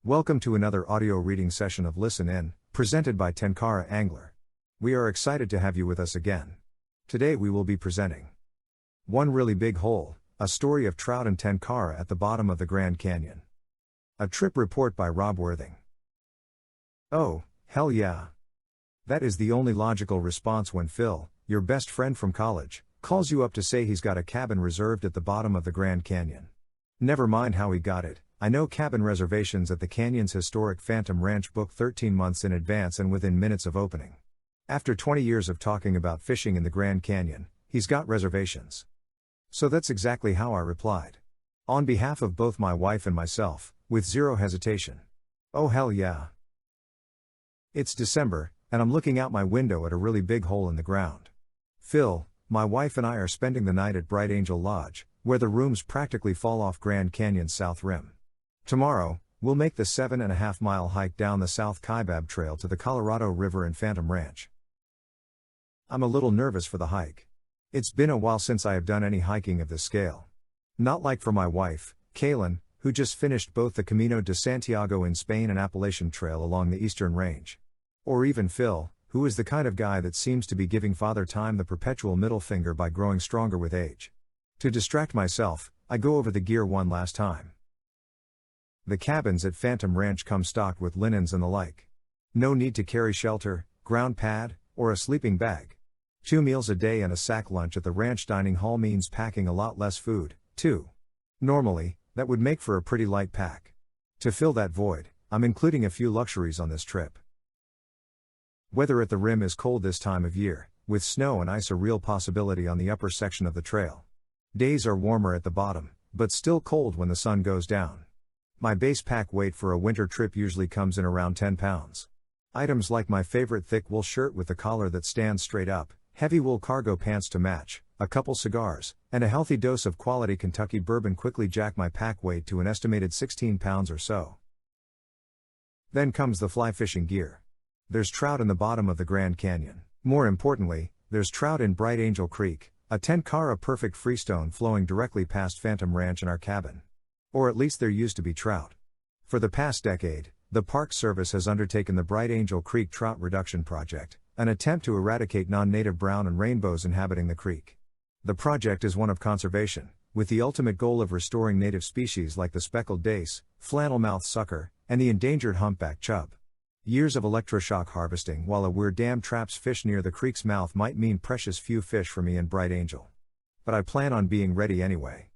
Welcome to another audio reading session of Listen In, presented by Tenkara Angler. We are excited to have you with us again. Today we will be presenting One Really Big Hole, a story of trout and tenkara at the bottom of the Grand Canyon. A trip report by Rob Worthing. Oh, hell yeah. That is the only logical response when Phil, your best friend from college, calls you up to say he's got a cabin reserved at the bottom of the Grand Canyon. Never mind how he got it. I know cabin reservations at the canyon's historic Phantom Ranch booked 13 months in advance and within minutes of opening. After 20 years of talking about fishing in the Grand Canyon, he's got reservations. So that's exactly how I replied. On behalf of both my wife and myself, with zero hesitation. Oh hell yeah. It's December, and I'm looking out my window at a really big hole in the ground. Phil, my wife and I are spending the night at Bright Angel Lodge, where the rooms practically fall off Grand Canyon's south rim. Tomorrow, we'll make the 7.5-mile hike down the South Kaibab Trail to the Colorado River and Phantom Ranch. I'm a little nervous for the hike. It's been a while since I have done any hiking of this scale. Not like for my wife, Kaylin, who just finished both the Camino de Santiago in Spain and Appalachian Trail along the Eastern Range. Or even Phil, who is the kind of guy that seems to be giving Father Time the perpetual middle finger by growing stronger with age. To distract myself, I go over the gear one last time. The cabins at Phantom Ranch come stocked with linens and the like. No need to carry shelter, ground pad, or a sleeping bag. 2 meals a day and a sack lunch at the ranch dining hall means packing a lot less food, too. Normally, that would make for a pretty light pack. To fill that void, I'm including a few luxuries on this trip. Weather at the rim is cold this time of year, with snow and ice a real possibility on the upper section of the trail. Days are warmer at the bottom, but still cold when the sun goes down. My base pack weight for a winter trip usually comes in around 10 pounds. Items like my favorite thick wool shirt with the collar that stands straight up, heavy wool cargo pants to match, a couple cigars, and a healthy dose of quality Kentucky bourbon quickly jack my pack weight to an estimated 16 pounds or so. Then comes the fly fishing gear. There's trout in the bottom of the Grand Canyon. More importantly, there's trout in Bright Angel Creek, a tenkara perfect freestone flowing directly past Phantom Ranch and our cabin. Or at least there used to be trout. For the past decade, the Park Service has undertaken the Bright Angel Creek Trout Reduction Project, an attempt to eradicate non-native brown and rainbows inhabiting the creek. The project is one of conservation, with the ultimate goal of restoring native species like the speckled dace, flannel-mouthed sucker, and the endangered humpback chub. Years of electroshock harvesting while a weird dam traps fish near the creek's mouth might mean precious few fish for me and Bright Angel. But I plan on being ready anyway.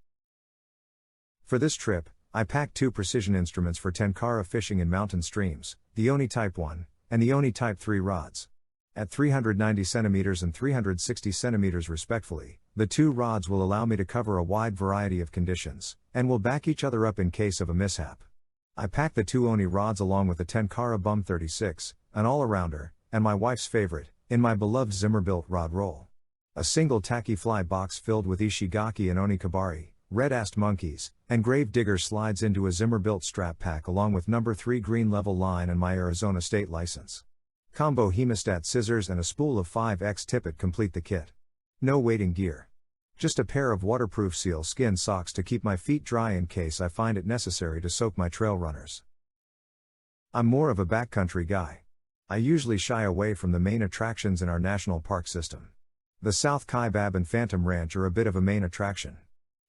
For this trip, I packed 2 precision instruments for tenkara fishing in mountain streams, the Oni Type 1, and the Oni Type 3 rods. At 390 cm and 360 cm respectively, the 2 rods will allow me to cover a wide variety of conditions, and will back each other up in case of a mishap. I packed the 2 Oni rods along with the Tenkara Bum 36, an all-arounder, and my wife's favorite, in my beloved Zimmer-built rod roll. A single tacky fly box filled with Ishigaki and Oni Kabari, red-assed monkeys, and grave digger slides into a Zimmer-built strap pack along with number 3 green level line and my Arizona state license. Combo hemostat scissors and a spool of 5X tippet complete the kit. No wading gear. Just a pair of waterproof sealskin socks to keep my feet dry in case I find it necessary to soak my trail runners. I'm more of a backcountry guy. I usually shy away from the main attractions in our national park system. The South Kaibab and Phantom Ranch are a bit of a main attraction.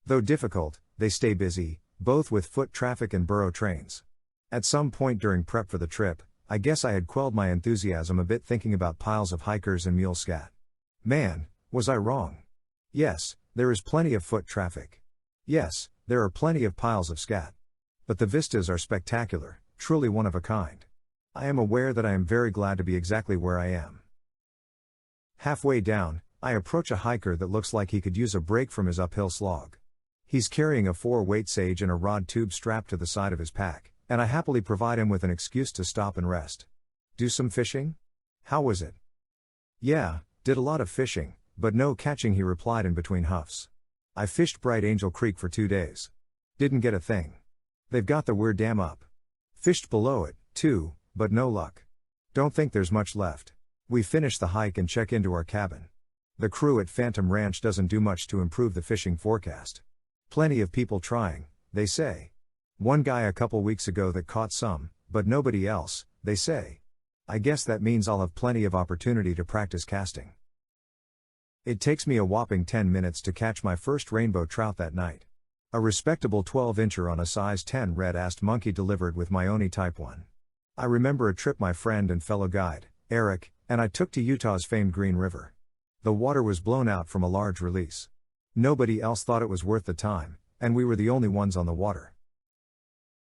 Though difficult, they stay busy, both with foot traffic and burro trains. At some point during prep for the trip, I guess I had quelled my enthusiasm a bit thinking about piles of hikers and mule scat. Man, was I wrong. Yes, there is plenty of foot traffic. Yes, there are plenty of piles of scat. But the vistas are spectacular, truly one of a kind. I am aware that I am very glad to be exactly where I am. Halfway down, I approach a hiker that looks like he could use a break from his uphill slog. He's carrying a 4-weight sage and a rod tube strapped to the side of his pack, and I happily provide him with an excuse to stop and rest. Do some fishing? How was it? Yeah, did a lot of fishing, but no catching, he replied in between huffs. I fished Bright Angel Creek for 2 days. Didn't get a thing. They've got the weird dam up. Fished below it, too, but no luck. Don't think there's much left. We finish the hike and check into our cabin. The crew at Phantom Ranch doesn't do much to improve the fishing forecast. Plenty of people trying, they say. One guy a couple weeks ago that caught some, but nobody else, they say. I guess that means I'll have plenty of opportunity to practice casting. It takes me a whopping 10 minutes to catch my first rainbow trout that night. A respectable 12-incher on a size 10 red-assed monkey delivered with my Oni Type 1. I remember a trip my friend and fellow guide, Eric, and I took to Utah's famed Green River. The water was blown out from a large release. Nobody else thought it was worth the time, and we were the only ones on the water.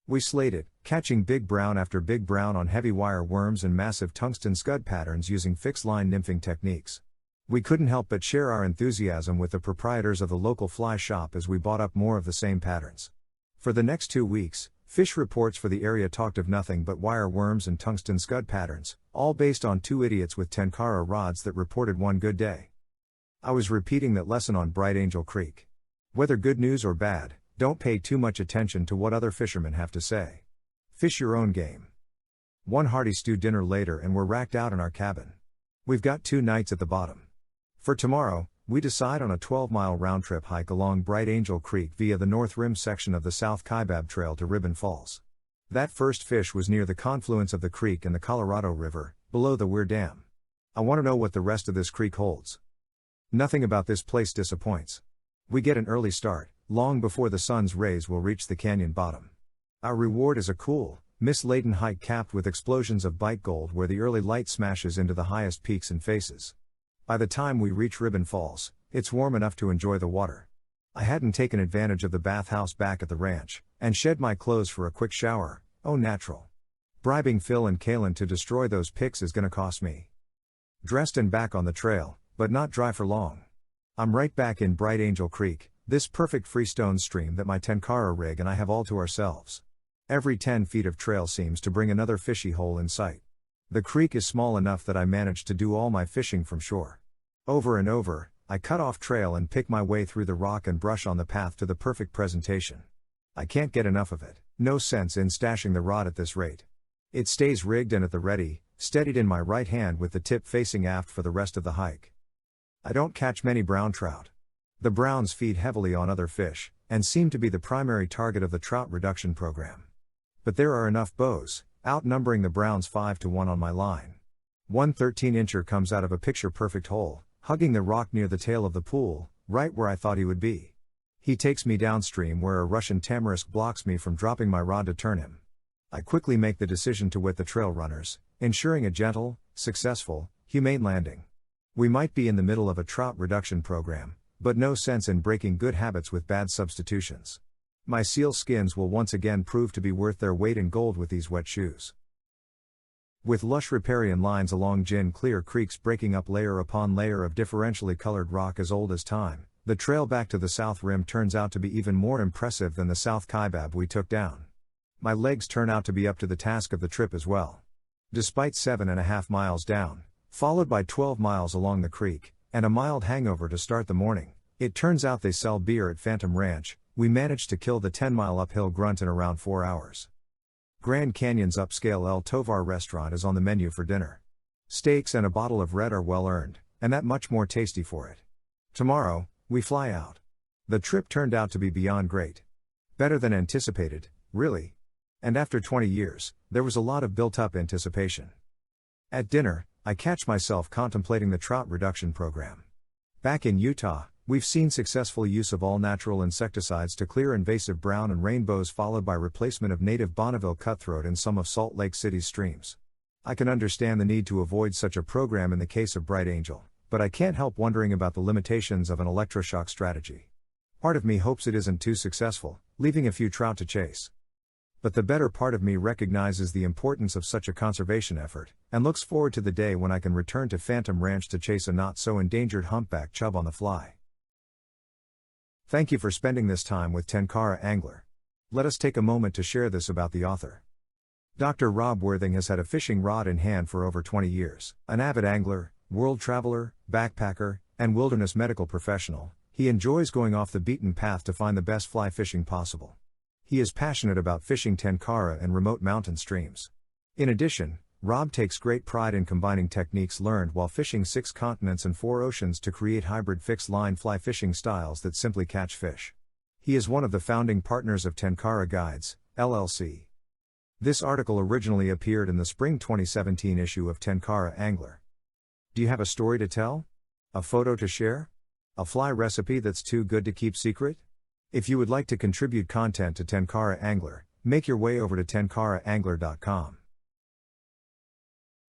We slayed it, catching big brown after big brown on heavy wire worms and massive tungsten scud patterns using fixed-line nymphing techniques. We couldn't help but share our enthusiasm with the proprietors of the local fly shop as we bought up more of the same patterns. For the next 2 weeks, fish reports for the area talked of nothing but wire worms and tungsten scud patterns, all based on 2 idiots with Tenkara rods that reported one good day. I was repeating that lesson on Bright Angel Creek. Whether good news or bad, don't pay too much attention to what other fishermen have to say. Fish your own game. One hearty stew dinner later and we're racked out in our cabin. We've got 2 nights at the bottom. For tomorrow, we decide on a 12-mile round-trip hike along Bright Angel Creek via the North Rim section of the South Kaibab Trail to Ribbon Falls. That first fish was near the confluence of the creek and the Colorado River, below the Weir Dam. I want to know what the rest of this creek holds. Nothing about this place disappoints. We get an early start, long before the sun's rays will reach the canyon bottom. Our reward is a cool, mist-laden hike capped with explosions of bite gold where the early light smashes into the highest peaks and faces. By the time we reach Ribbon Falls, it's warm enough to enjoy the water. I hadn't taken advantage of the bathhouse back at the ranch, and shed my clothes for a quick shower. Oh, natural. Bribing Phil and Kalen to destroy those pics is gonna cost me. Dressed and back on the trail, but not dry for long. I'm right back in Bright Angel Creek, this perfect freestone stream that my Tenkara rig and I have all to ourselves. Every 10 feet of trail seems to bring another fishy hole in sight. The creek is small enough that I manage to do all my fishing from shore. Over and over, I cut off trail and pick my way through the rock and brush on the path to the perfect presentation. I can't get enough of it, no sense in stashing the rod at this rate. It stays rigged and at the ready, steadied in my right hand with the tip facing aft for the rest of the hike. I don't catch many brown trout. The browns feed heavily on other fish, and seem to be the primary target of the trout reduction program. But there are enough bows, outnumbering the browns 5-to-1 on my line. One 13-incher comes out of a picture-perfect hole, hugging the rock near the tail of the pool, right where I thought he would be. He takes me downstream where a Russian tamarisk blocks me from dropping my rod to turn him. I quickly make the decision to wet the trail runners, ensuring a gentle, successful, humane landing. We might be in the middle of a trout reduction program, but no sense in breaking good habits with bad substitutions. My seal skins will once again prove to be worth their weight in gold with these wet shoes. With lush riparian lines along gin-clear creeks breaking up layer upon layer of differentially colored rock as old as time, the trail back to the south rim turns out to be even more impressive than the South Kaibab we took down. My legs turn out to be up to the task of the trip as well. Despite 7.5 miles down, followed by 12 miles along the creek, and a mild hangover to start the morning, it turns out they sell beer at Phantom Ranch. We managed to kill the 10-mile uphill grunt in around 4 hours. Grand Canyon's upscale El Tovar restaurant is on the menu for dinner. Steaks and a bottle of red are well earned, and that much more tasty for it. Tomorrow, we fly out. The trip turned out to be beyond great. Better than anticipated, really. And after 20 years, there was a lot of built-up anticipation. At dinner, I catch myself contemplating the trout reduction program. Back in Utah, we've seen successful use of all-natural insecticides to clear invasive brown and rainbows followed by replacement of native Bonneville cutthroat in some of Salt Lake City's streams. I can understand the need to avoid such a program in the case of Bright Angel, but I can't help wondering about the limitations of an electroshock strategy. Part of me hopes it isn't too successful, leaving a few trout to chase. But the better part of me recognizes the importance of such a conservation effort, and looks forward to the day when I can return to Phantom Ranch to chase a not-so-endangered humpback chub on the fly. Thank you for spending this time with Tenkara Angler. Let us take a moment to share this about the author. Dr. Rob Worthing has had a fishing rod in hand for over 20 years. An avid angler, world traveler, backpacker, and wilderness medical professional, he enjoys going off the beaten path to find the best fly fishing possible. He is passionate about fishing Tenkara and remote mountain streams. In addition, Rob takes great pride in combining techniques learned while fishing 6 continents and 4 oceans to create hybrid fixed-line fly fishing styles that simply catch fish. He is one of the founding partners of Tenkara Guides, LLC. This article originally appeared in the spring 2017 issue of Tenkara Angler. Do you have a story to tell? A photo to share? A fly recipe that's too good to keep secret? If you would like to contribute content to Tenkara Angler, make your way over to tenkaraangler.com.